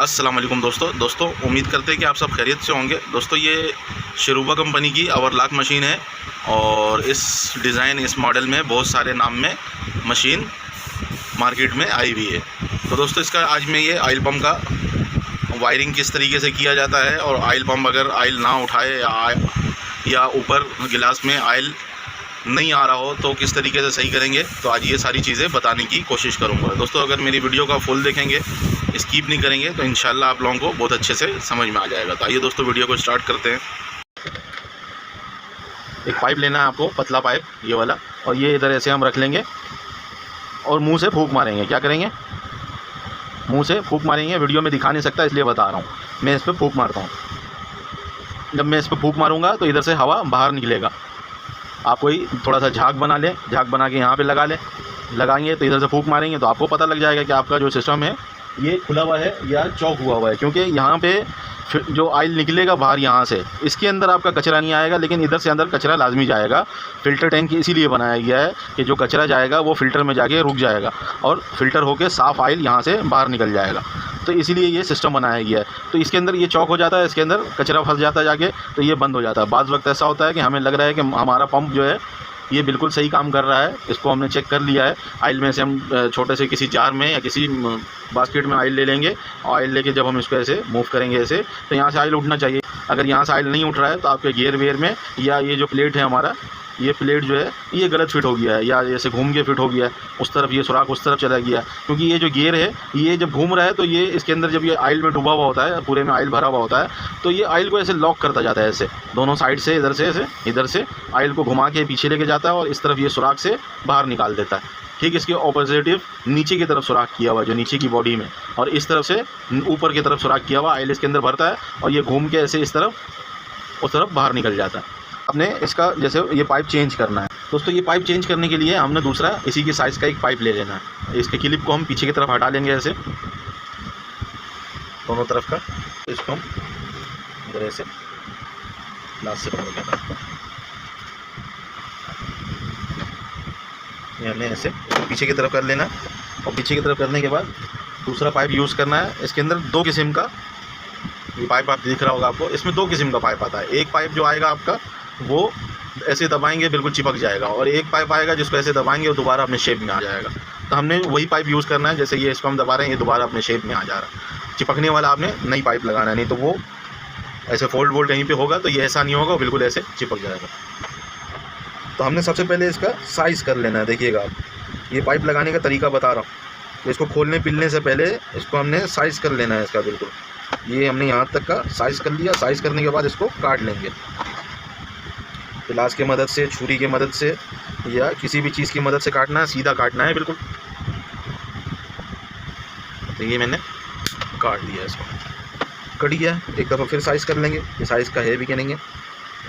अस्सलाम वालेकुम दोस्तों उम्मीद करते हैं कि आप सब खैरियत से होंगे। दोस्तों ये शिरूबा कंपनी की ओवरलॉक मशीन है और इस डिज़ाइन इस मॉडल में बहुत सारे नाम में मशीन मार्केट में आई हुई है। तो दोस्तों इसका आज मैं ये ऑयल पम्प का वायरिंग किस तरीके से किया जाता है और ऑयल पम्प अगर ऑयल ना उठाए या ऊपर गिलास में ऑयल नहीं आ रहा हो तो किस तरीके से सही करेंगे, तो आज ये सारी चीज़ें बताने की कोशिश करूँगा। दोस्तों अगर मेरी वीडियो का फुल देखेंगे, स्किप नहीं करेंगे, तो इंशाल्लाह आप लोगों को बहुत अच्छे से समझ में आ जाएगा। तो आइए दोस्तों वीडियो को स्टार्ट करते हैं। एक पाइप लेना है आपको, पतला पाइप ये वाला, और ये इधर ऐसे हम रख लेंगे और मुँह से फूंक मारेंगे। क्या करेंगे? मुँह से फूंक मारेंगे। वीडियो में दिखा नहीं सकता इसलिए बता रहा हूँ। मैं इस पर फूंक मारता हूँ। जब मैं इस पर फूंक मारूँगा तो इधर से हवा बाहर निकलेगा। आप कोई थोड़ा सा झाग बना लें, झाग बना के यहाँ पे लगा लें। लगाएंगे तो इधर से फूंक मारेंगे तो आपको पता लग जाएगा कि आपका जो सिस्टम है ये खुला हुआ है या चौक हुआ है, क्योंकि यहाँ पे जो ऑयल निकलेगा बाहर यहाँ से, इसके अंदर आपका कचरा नहीं आएगा, लेकिन इधर से अंदर कचरा लाजमी जाएगा। फ़िल्टर टैंक इसीलिए बनाया गया है कि जो कचरा जाएगा वो फ़िल्टर में जाके रुक जाएगा और फ़िल्टर होकर साफ़ ऑयल यहाँ से बाहर निकल जाएगा। तो इसीलिए ये सिस्टम बनाया गया है। तो इसके अंदर ये चौक हो जाता है, इसके अंदर कचरा फंस जाता है जाके, तो ये बंद हो जाता है। बाज़ वक्त ऐसा होता है कि हमें लग रहा है कि हमारा पंप जो है ये बिल्कुल सही काम कर रहा है, इसको हमने चेक कर लिया है। ऑयल में से हम छोटे से किसी जार में या किसी बास्केट में ऑयल ले लेंगे। ऑयल लेके जब हम इसको ऐसे मूव करेंगे ऐसे, तो यहाँ से ऑयल उठना चाहिए। अगर यहाँ से ऑयल नहीं उठ रहा है तो आपके गियर वेयर में या ये जो प्लेट है हमारा, ये प्लेट जो है ये गलत फिट हो गया है या जैसे घूम के फिट हो गया है, उस तरफ ये सुराख उस तरफ चला गया। क्योंकि ये जो गियर है ये जब घूम रहा है तो ये इसके अंदर जब ये ऑयल में डूबा हुआ होता है, पूरे में ऑयल भरा हुआ होता है, तो ये ऑयल को ऐसे लॉक करता जाता है, ऐसे दोनों साइड से, इधर से ऐसे, इधर से ऑयल को घुमा के पीछे लेके जाता है और इस तरफ ये सुराख से बाहर निकाल देता है। ठीक, इसके ऑपोजिटिव नीचे की तरफ सुराख किया हुआ है, जो नीचे की बॉडी में, और इस तरफ से ऊपर की तरफ सुराख किया हुआ ऑयल इसके अंदर भरता है और ये घूम के ऐसे इस तरफ उस तरफ बाहर निकल जाता है। अपने इसका जैसे ये पाइप चेंज करना है दोस्तों, ये पाइप चेंज करने के लिए हमने दूसरा इसी की साइज़ का एक पाइप ले लेना है। इसके क्लिप को हम पीछे की तरफ हटा लेंगे ऐसे, दोनों तरफ का। इसको हम इधर ऐसे लास्ट से पकड़ लेना, ये हमने ऐसे पीछे की तरफ कर लेना। और पीछे की तरफ करने के बाद दूसरा पाइप यूज़ करना है। इसके अंदर दो किस्म का ये पाइप आप दिख रहा होगा आपको, इसमें दो किस्म का पाइप आता है। एक पाइप जो आएगा आपका वो ऐसे दबाएंगे बिल्कुल चिपक जाएगा, और एक पाइप आएगा जिसको ऐसे दबाएंगे वो दोबारा अपने शेप में आ जाएगा। तो हमने वही पाइप यूज़ करना है। जैसे ये इसको हम दबा रहे हैं, ये दोबारा अपने शेप में आ जा रहा है। चिपकने वाला आपने नई पाइप लगाना है, नहीं तो वो ऐसे फोल्ड कहीं पे होगा तो ये ऐसा नहीं होगा, बिल्कुल ऐसे चिपक जाएगा। तो हमने सबसे पहले इसका साइज़ कर लेना है। देखिएगा आप, ये पाइप लगाने का तरीका बता रहा हूँ। तो इसको खोलने पिलने से पहले इसको हमने साइज़ कर लेना है इसका। बिल्कुल ये हमने यहाँ तक का साइज़ कर लिया। साइज़ करने के बाद इसको काट लेंगे प्लास की मदद से, छुरी की मदद से, या किसी भी चीज़ की मदद से काटना है, सीधा काटना है बिल्कुल। तो ये मैंने काट दिया, इसको कट गया। एक दफ़ा फिर साइज़ कर लेंगे, ये साइज़ का है भी कि नहीं है।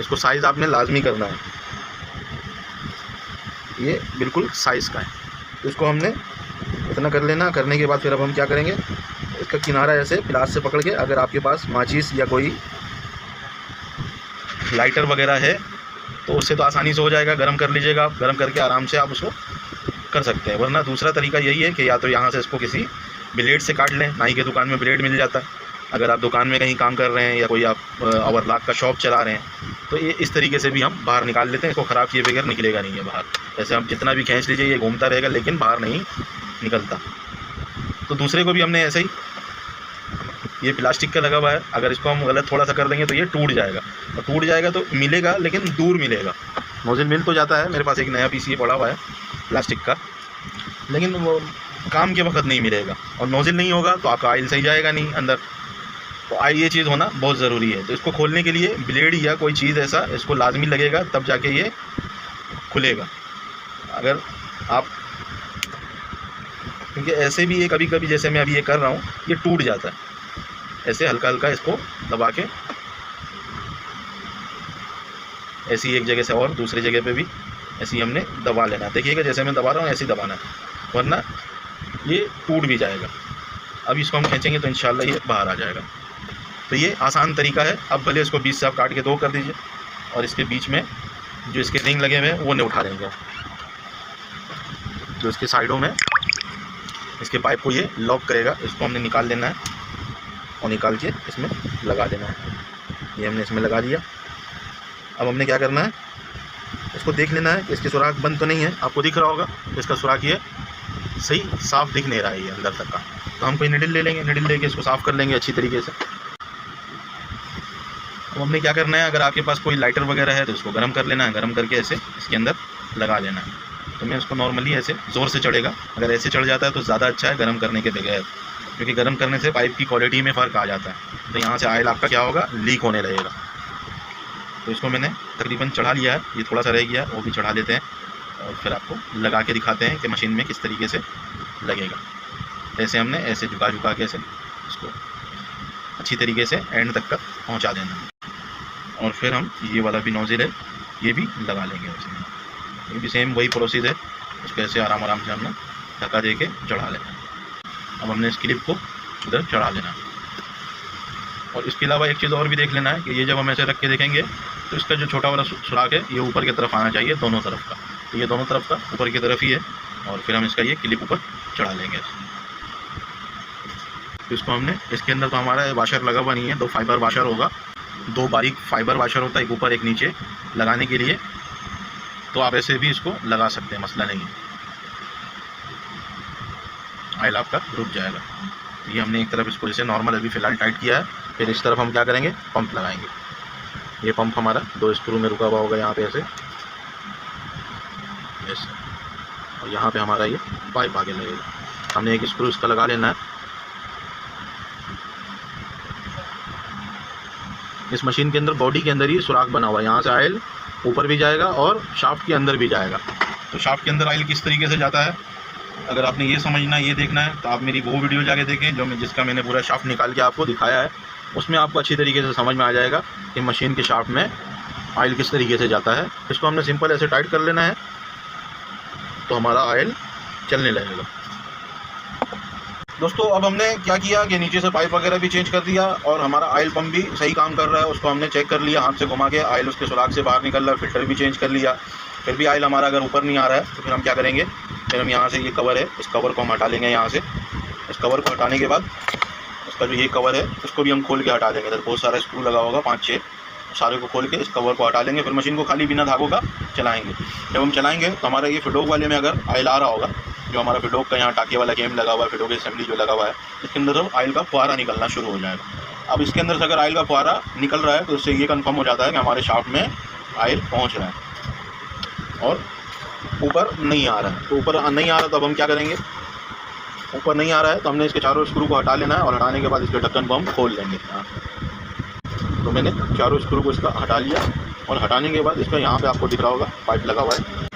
इसको साइज़ आपने लाजमी करना है, ये बिल्कुल साइज़ का है। तो इसको हमने इतना कर लेना। करने के बाद फिर अब हम क्या करेंगे, इसका किनारा ऐसे प्लास से पकड़ के, अगर आपके पास माचिस या कोई लाइटर वगैरह है तो उससे तो आसानी से हो जाएगा। गरम कर लीजिएगा आप, गरम करके आराम से आप उसको कर सकते हैं। वरना दूसरा तरीका यही है कि या तो यहाँ से इसको किसी ब्लेड से काट लें। नाई की दुकान में ब्लेड मिल जाता है। अगर आप दुकान में कहीं काम कर रहे हैं या कोई आप ओवरलॉक का शॉप चला रहे हैं तो ये इस तरीके से भी हम बाहर निकाल लेते हैं। इसको ख़राब किए बगैर निकलेगा नहीं है बाहर। जैसे हम जितना भी खींच लीजिए ये घूमता रहेगा लेकिन बाहर नहीं निकलता। तो दूसरे को भी हमने ऐसे ही, ये प्लास्टिक का लगा हुआ है, अगर इसको हम गलत थोड़ा सा कर देंगे तो ये टूट जाएगा। और टूट जाएगा तो मिलेगा लेकिन दूर मिलेगा। नोज़ल मिल तो जाता है, मेरे पास एक नया पीस ये पड़ा हुआ है प्लास्टिक का, लेकिन वो काम के वक्त नहीं मिलेगा। और नोज़ल नहीं होगा तो आपका ऑयल सही जाएगा नहीं अंदर। तो ऑयल ये चीज़ होना बहुत ज़रूरी है। तो इसको खोलने के लिए ब्लेड या कोई चीज़ ऐसा इसको लाजमी लगेगा, तब जाके ये खुलेगा। अगर आप, क्योंकि ऐसे भी ये कभी कभी जैसे मैं अभी ये कर रहा हूँ ये टूट जाता है। ऐसे हल्का हल्का इसको दबा के ऐसी एक जगह से और दूसरी जगह पे भी ऐसे ही हमने दबा लेना है। देखिएगा जैसे मैं दबा रहा हूँ ऐसे ही दबाना है, वरना ये टूट भी जाएगा। अब इसको हम खींचेंगे तो इंशाल्लाह ये बाहर आ जाएगा। तो ये आसान तरीका है। अब भले इसको बीच से आप काट के दो कर दीजिए, और इसके बीच में जो इसके रिंग लगे हुए हैं वो नहीं उठा देंगे। जो इसके साइडों में इसके पाइप को ये लॉक करेगा, इसको हमने निकाल लेना है। और निकाल के इसमें लगा देना है। ये हमने इसमें लगा दिया। अब हमने क्या करना है, इसको देख लेना है कि इसके सुराख बंद तो नहीं है। आपको दिख रहा होगा इसका सुराख ये सही साफ़ दिख नहीं रहा है ये अंदर तक का। तो हम कोई निडिल ले लेंगे, निडिल लेके इसको साफ़ कर लेंगे अच्छी तरीके से। अब हमने क्या करना है, अगर आपके पास कोई लाइटर वगैरह है तो उसको गर्म कर लेना है। गर्म करके ऐसे इसके अंदर लगा देना है। तो मैं इसको नॉर्मली ऐसे ज़ोर से चढ़ेगा, अगर ऐसे चढ़ जाता है तो ज़्यादा अच्छा है गर्म करने के बगैर, क्योंकि गर्म करने से पाइप की क्वालिटी में फ़र्क आ जाता है। तो यहाँ से ऑयल आपका क्या होगा, लीक होने लगेगा। तो इसको मैंने तकरीबन चढ़ा लिया है, ये थोड़ा सा रह गया है वो भी चढ़ा लेते हैं और फिर आपको लगा के दिखाते हैं कि मशीन में किस तरीके से लगेगा। ऐसे हमने ऐसे झुका झुका के ऐसे इसको अच्छी तरीके से एंड तक का पहुँचा देना है। और फिर हम ये वाला भी नोज़िल है ये भी लगा लेंगे उसमें। ये भी सेम वही प्रोसेस है, उसको ऐसे आराम आराम से हमने धक्का दे के चढ़ा लेना है। अब हमने इस क्लिप को इधर चढ़ा लेना है। और इसके अलावा एक चीज़ और भी देख लेना है कि ये जब हम ऐसे रख के देखेंगे तो इसका जो छोटा वाला सुराख है ये ऊपर की तरफ आना चाहिए दोनों तरफ का। तो ये दोनों तरफ का ऊपर की तरफ ही है। और फिर हम इसका ये क्लिप ऊपर चढ़ा लेंगे। तो इसको हमने इसके अंदर तो हमारा वाशर लगा हुआ नहीं है, 2 फाइबर वाशर होगा, 2 बारीक फाइबर वाशर होता है, एक ऊपर एक नीचे लगाने के लिए। तो आप ऐसे भी इसको लगा सकते हैं, मसला नहीं है, ऑयल आपका रुक जाएगा। ये हमने एक तरफ इसको जैसे नॉर्मल अभी फ़िलहाल टाइट किया है। फिर इस तरफ हम क्या करेंगे, पंप लगाएंगे। ये पंप हमारा 2 स्क्रू में रुका हुआ होगा यहाँ पे ऐसे, और यहाँ पे हमारा ये पाइप आगे लगेगा। हमने एक स्क्रू इसका लगा लेना है। इस मशीन के अंदर बॉडी के अंदर ही सुराख बना हुआ है, यहाँ से ऑयल ऊपर भी जाएगा और शाफ्ट के अंदर भी जाएगा। तो शाफ्ट के अंदर ऑयल किस तरीके से जाता है, अगर आपने ये समझना है, ये देखना है, तो आप मेरी वो वीडियो जाके देखें जिसका मैंने पूरा शाफ्ट निकाल के आपको दिखाया है। उसमें आपको अच्छी तरीके से समझ में आ जाएगा कि मशीन के शाफ्ट में ऑयल किस तरीके से जाता है। इसको हमने सिंपल ऐसे टाइट कर लेना है तो हमारा ऑयल चलने लगेगा। दोस्तों अब हमने क्या किया कि नीचे से पाइप वगैरह भी चेंज कर दिया और हमारा ऑयल पंप भी सही काम कर रहा है। उसको हमने चेक कर लिया, हाथ से घुमा के ऑयल उसके सुराख से बाहर निकल रहा है। फिल्टर भी चेंज कर लिया, फिर भी ऑयल हमारा अगर ऊपर नहीं आ रहा है तो फिर हम क्या करेंगे, फिर हम यहाँ से ये कवर है, इस कवर को हम हटा लेंगे। यहाँ से इस कवर को हटाने के बाद उसका जो ये कवर है उसको भी हम खोल के हटा देंगे। इधर बहुत सारा स्क्रू लगा होगा 5-6, सारे को खोल के इस कवर को हटा लेंगे। फिर मशीन को खाली बिना धागों का चलाएँगे। जब हम चलाएँगे तो हमारा ये फिडोक वाले में अगर ऑयल आ रहा होगा, जो हमारा फिडोक का यहाँ टाके वाला गेम लगा हुआ है, फिडोक असेंबली जो लगा हुआ है, इसके अंदर तो ऑयल का फुहारा निकलना शुरू हो जाएगा। अब इसके अंदर से अगर ऑयल का फुहारा निकल रहा है तो उससे ये कंफर्म हो जाता है कि हमारे शाफ्ट में ऑयल पहुँच रहा है और ऊपर नहीं आ रहा है। तो ऊपर नहीं आ रहा तो अब हम क्या करेंगे, ऊपर नहीं आ रहा है तो हमने इसके चारों स्क्रू को हटा लेना है और हटाने के बाद इसके ढक्कन को हम खोल लेंगे। तो मैंने चारों स्क्रू को इसका हटा लिया और हटाने के बाद इसका यहाँ पे आपको दिख रहा होगा पाइप लगा हुआ है।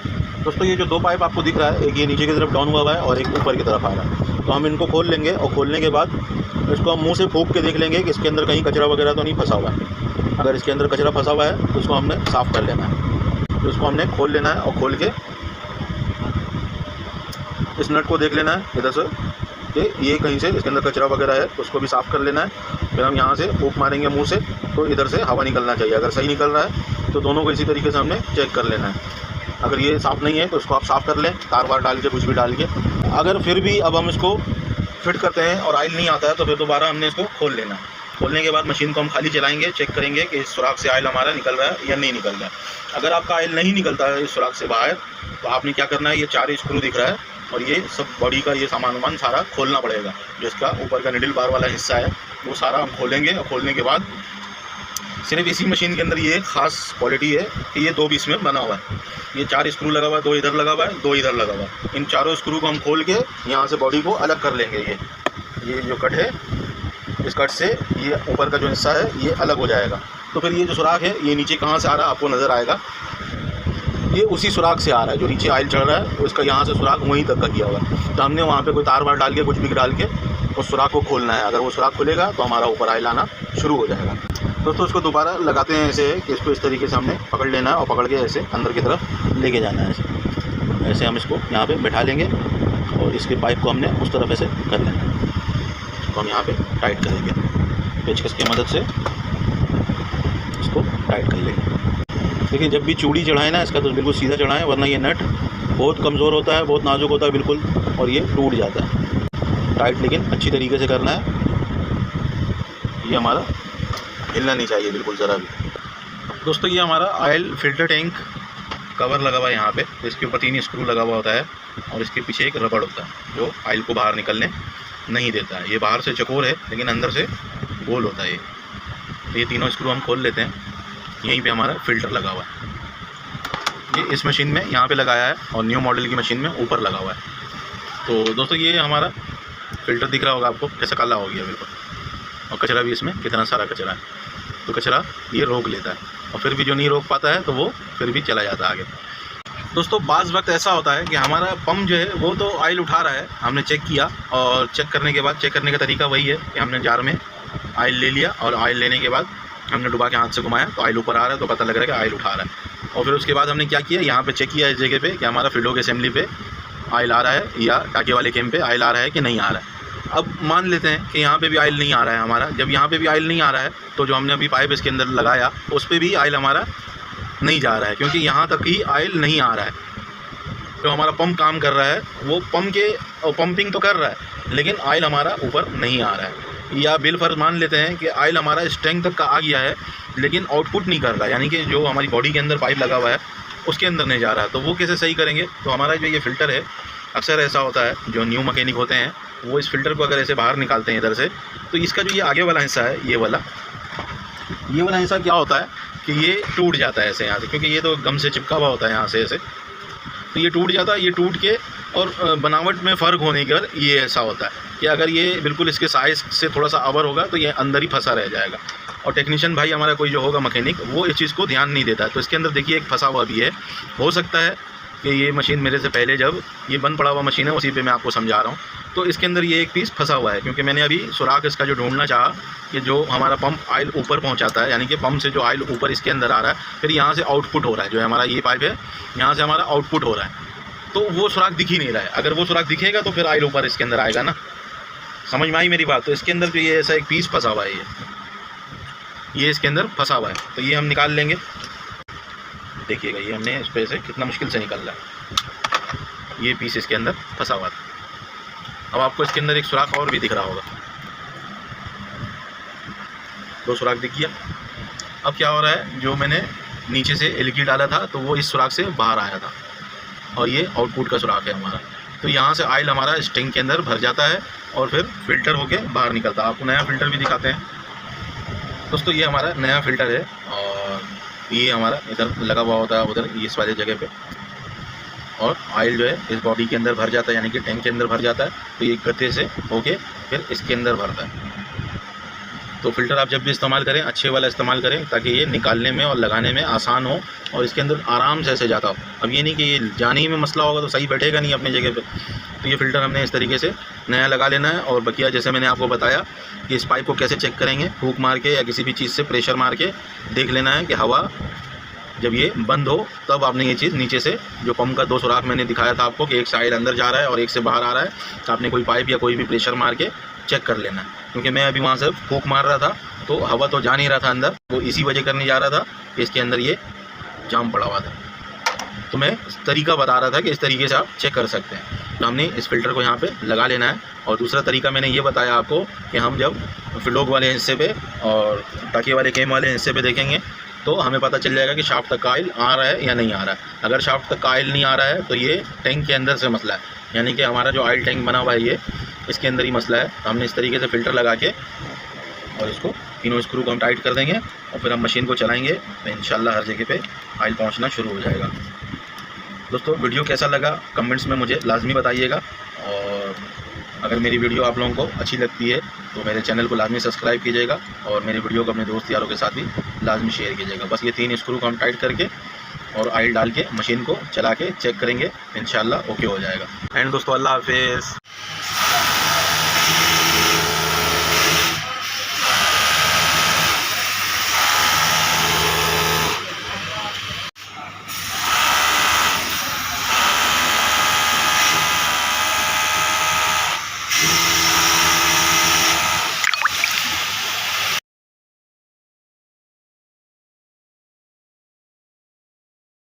दोस्तों ये जो 2 पाइप आपको दिख रहा है, एक ये नीचे की तरफ डाउन हुआ है और एक ऊपर की तरफ आ रहा है। तो हम इनको खोल लेंगे और खोलने के बाद इसको हम मुँह से फूंक के देख लेंगे कि इसके अंदर कहीं कचरा वगैरह तो नहीं फंसा हुआ है। अगर इसके अंदर कचरा फंसा हुआ है तो उसको हमने साफ़ कर लेना है। तो उसको हमने खोल लेना है और खोल के इस नट को देख लेना है इधर से कि ये कहीं से इसके अंदर कचरा वगैरह है तो उसको भी साफ़ कर लेना है। फिर हम यहाँ से फूंक मारेंगे मुंह से तो इधर से हवा निकलना चाहिए। अगर सही निकल रहा है तो दोनों को इसी तरीके से हमने चेक कर लेना है। अगर ये साफ़ नहीं है तो उसको आप साफ़ कर लें, तार वार डाल के, कुछ भी डाल के। अगर फिर भी अब हम इसको फिट करते हैं और ऑयल नहीं आता है तो फिर दोबारा हमने इसको खोल लेना है। खोलने के बाद मशीन को हम खाली चलाएंगे, चेक करेंगे कि इस सुराख से ऑयल हमारा निकल रहा है या नहीं निकल रहा है। अगर आपका ऑयल नहीं निकलता है इस सुराख से बाहर तो आपने क्या करना है, ये 4 स्क्रू दिख रहा है और ये सब बॉडी का ये सामान वामान सारा खोलना पड़ेगा। जो इसका ऊपर का निडल बार वाला हिस्सा है वो सारा हम खोलेंगे और खोलने के बाद सिर्फ इसी मशीन के अंदर ये ख़ास क्वालिटी है कि ये 2 पीस में बना हुआ है। ये 4 स्क्रू लगा हुआ है, 2 इधर लगा हुआ है, 2 इधर लगा हुआ है। इन चारों स्क्रू को हम खोल के यहाँ से बॉडी को अलग कर लेंगे। ये जो कट है, इस कट से ये ऊपर का जो हिस्सा है ये अलग हो जाएगा। तो फिर ये जो सुराख है ये नीचे कहाँ से आ रहा है आपको नज़र आएगा, ये उसी सुराख से आ रहा है। जो नीचे ऑयल चढ़ रहा है तो इसका यहाँ से सुराख वहीं तक का किया हुआ है। तो हमने वहाँ पे कोई तार वार डाल के, कुछ भी डाल के उस सुराख को खोलना है। अगर वो सुराख खुलेगा तो हमारा ऊपर ऑयल आना शुरू हो जाएगा। दोस्तों इसको दोबारा लगाते हैं ऐसे कि इसको इस तरीके से हमने पकड़ लेना है और पकड़ के ऐसे अंदर की तरफ लेके जाना है। ऐसे हम इसको यहाँ पे बैठा लेंगे और इसके पाइप को हमने उस तरफ ऐसे कर लेना है। इसको हम यहाँ पे टाइट करेंगे, पेचकस की मदद से इसको टाइट कर लेंगे। देखिए जब भी चूड़ी चढ़ाएं ना इसका तो बिल्कुल सीधा चढ़ाएं, वरना ये नट बहुत कमज़ोर होता है, बहुत नाजुक होता है बिल्कुल, और ये टूट जाता है। टाइट लेकिन अच्छी तरीके से करना है। ये हमारा हिलना नहीं चाहिए बिल्कुल ज़रा भी। दोस्तों ये हमारा ऑयल फिल्टर टैंक कवर लगा हुआ है यहाँ पे, तो इसके ऊपर 3 स्क्रू लगा हुआ होता है और इसके पीछे एक रबड़ होता है जो ऑयल को बाहर निकलने नहीं देता है। ये बाहर से चौकोर है लेकिन अंदर से गोल होता है ये। तो ये तीनों स्क्रू हम खोल लेते हैं। यहीं पे हमारा फ़िल्टर लगा हुआ है, ये इस मशीन में यहाँ पे लगाया है और न्यू मॉडल की मशीन में ऊपर लगा हुआ है। तो दोस्तों ये हमारा फ़िल्टर दिख रहा होगा आपको कैसा काला हो गया बिल्कुल, और कचरा भी इसमें कितना सारा कचरा है। तो कचरा ये रोक लेता है और फिर भी जो नहीं रोक पाता है तो वो फिर भी चला जाता है आगे। दोस्तों बाज़ वक्त ऐसा होता है कि हमारा पंप जो है वो तो ऑयल उठा रहा है, हमने चेक किया और चेक करने के बाद चेक करने का तरीका वही है कि हमने जार में ऑयल ले लिया और ऑयल लेने के बाद हमने डुबा के हाथ से घुमाया तो ऑयल ऊपर आ रहा है तो पता लग रहा है कि ऑयल उठा रहा है। और फिर उसके बाद हमने क्या किया, यहाँ पे चेक किया इस जगह पे कि हमारा फिल्डो के असेंबली पे ऑयल आ रहा है या टाँके वाले कैम पे ऑयल आ रहा है कि नहीं आ रहा है। अब मान लेते हैं कि यहाँ पे भी ऑयल नहीं आ रहा है हमारा। जब यहाँ पे भी ऑयल नहीं आ रहा है तो जो हमने अभी पाइप इसके अंदर लगाया उस पर भी ऑयल हमारा नहीं जा रहा है, क्योंकि यहाँ तक ही ऑयल नहीं आ रहा है। जो हमारा पंप काम कर रहा है वो पंप के पंपिंग तो कर रहा है लेकिन ऑयल हमारा ऊपर नहीं आ रहा है। या बिल फर्ज मान लेते हैं कि ऑयल हमारा इस टैंक तक का आ गया है लेकिन आउटपुट नहीं कर रहा है, यानी कि जो हमारी बॉडी के अंदर पाइप लगा हुआ है उसके अंदर नहीं जा रहा है। तो वो कैसे सही करेंगे, तो हमारा जो ये फ़िल्टर है अक्सर ऐसा होता है जो न्यू मैकेनिक होते हैं वो इस फ़िल्टर को अगर ऐसे बाहर निकालते हैं इधर से, तो इसका जो ये आगे वाला हिस्सा है ये वाला हिस्सा क्या होता है कि ये टूट जाता है ऐसे यहाँ से, क्योंकि ये तो गम से चिपका हुआ होता है यहाँ से ऐसे, तो ये टूट जाता है। ये टूट के और बनावट में फ़र्क होने के बाद ये ऐसा होता है कि अगर ये बिल्कुल इसके साइज़ से थोड़ा सा अवर होगा तो ये अंदर ही फंसा रह जाएगा। और टेक्नीशियन भाई हमारा कोई जो होगा मैकेनिक वो इस चीज़ को ध्यान नहीं देता है। तो इसके अंदर देखिए एक फंसा हुआ भी है। हो सकता है कि ये मशीन मेरे से पहले जब ये बंद पड़ा हुआ मशीन है उसी पे मैं आपको समझा रहा हूँ, तो इसके अंदर ये एक पीस फंसा हुआ है, क्योंकि मैंने अभी सुराख इसका जो ढूंढना चाहा कि जो हमारा पंप ऑयल ऊपर पहुँचाता है, यानी कि पंप से जो ऑयल ऊपर इसके अंदर आ रहा है फिर यहाँ से आउटपुट हो रहा है, जो हमारा ये पाइप है यहाँ से हमारा आउटपुट हो रहा है, तो वो सुराख दिख ही नहीं रहा है। अगर वो सुराख दिखेगा तो फिर ऑयल ऊपर इसके अंदर आएगा ना, समझ में आई मेरी बात। तो इसके अंदर जो ये ऐसा एक पीस फंसा हुआ है ये इसके अंदर फंसा हुआ है, तो ये हम निकाल लेंगे। देखिएगा ये हमने इस पे से कितना मुश्किल से निकल रहा है, ये पीस इसके अंदर फंसा हुआ था। अब आपको इसके अंदर एक सुराख और भी दिख रहा होगा, 2 सुराख दिख गया। अब क्या हो रहा है, जो मैंने नीचे से एलकी डाला था तो वो इस सुराख से बाहर आया था और ये आउटपुट का सुराख है हमारा। तो यहाँ से ऑयल हमारा इस टैंक के अंदर भर जाता है और फिर फ़िल्टर होके बाहर निकलता है। आपको नया फ़िल्टर भी दिखाते हैं दोस्तों। ये हमारा नया फ़िल्टर है और ये हमारा इधर लगा हुआ होता है उधर इस वाले जगह पे, और ऑयल जो है इस बॉडी के अंदर भर जाता है, यानी कि टैंक के अंदर भर जाता है। तो ये गत्ते से होके फिर इसके अंदर भरता है। तो फ़िल्टर आप जब भी इस्तेमाल करें अच्छे वाला इस्तेमाल करें ताकि ये निकालने में और लगाने में आसान हो और इसके अंदर आराम से ऐसे जाता हो। अब ये नहीं कि ये जाने ही में मसला होगा तो सही बैठेगा नहीं अपनी जगह पे। तो ये फ़िल्टर हमने इस तरीके से नया लगा लेना है। और बकिया जैसे मैंने आपको बताया कि इस पाइप को कैसे चेक करेंगे, फूंक मार के या किसी भी चीज़ से प्रेशर मार के देख लेना है कि हवा जब ये बंद हो तब आपने ये चीज़ नीचे से जो पंप का 2 सुराख मैंने दिखाया था आपको कि एक साइड अंदर जा रहा है और एक से बाहर आ रहा है, तो आपने कोई पाइप या कोई भी प्रेशर मार के चेक कर लेना है। क्योंकि मैं अभी वहाँ से फूंक मार रहा था तो हवा तो जा नहीं रहा था अंदर, वो इसी वजह करने जा रहा था कि इसके अंदर ये जाम पड़ा हुआ था। तो मैं तरीका बता रहा था कि इस तरीके से आप चेक कर सकते हैं। तो हमने इस फ़िल्टर को यहाँ पे लगा लेना है। और दूसरा तरीका मैंने ये बताया आपको कि हम जब फ्लोक वाले हिस्से पे और टाँके वाले केम वाले हिस्से पे देखेंगे तो हमें पता चल जाएगा कि शाफ्ट तक ऑयल आ रहा है या नहीं आ रहा है। अगर शाफ्ट तक ऑयल नहीं आ रहा है तो ये टैंक के अंदर से मसला है, यानी कि हमारा जो ऑयल टैंक बना हुआ है ये इसके अंदर ही मसला है। तो हमने इस तरीके से फ़िल्टर लगा के और इसको तीनों स्क्रू को हम टाइट कर देंगे और फिर हम मशीन को चलाएंगे तो इंशाल्लाह हर जगह पे ऑयल पहुंचना शुरू हो जाएगा। दोस्तों वीडियो कैसा लगा कमेंट्स में मुझे लाजमी बताइएगा, और अगर मेरी वीडियो आप लोगों को अच्छी लगती है तो मेरे चैनल को लाजमी सब्सक्राइब कीजिएगा और मेरी वीडियो को अपने दोस्त यारों के साथ भी लाजमी शेयर कीजिएगा। बस ये 3 स्क्रू को हम टाइट करके और ऑयल डाल के मशीन को चला के चेक करेंगे, इंशाल्लाह ओके हो जाएगा। एंड दोस्तों अल्लाह हाफिज़।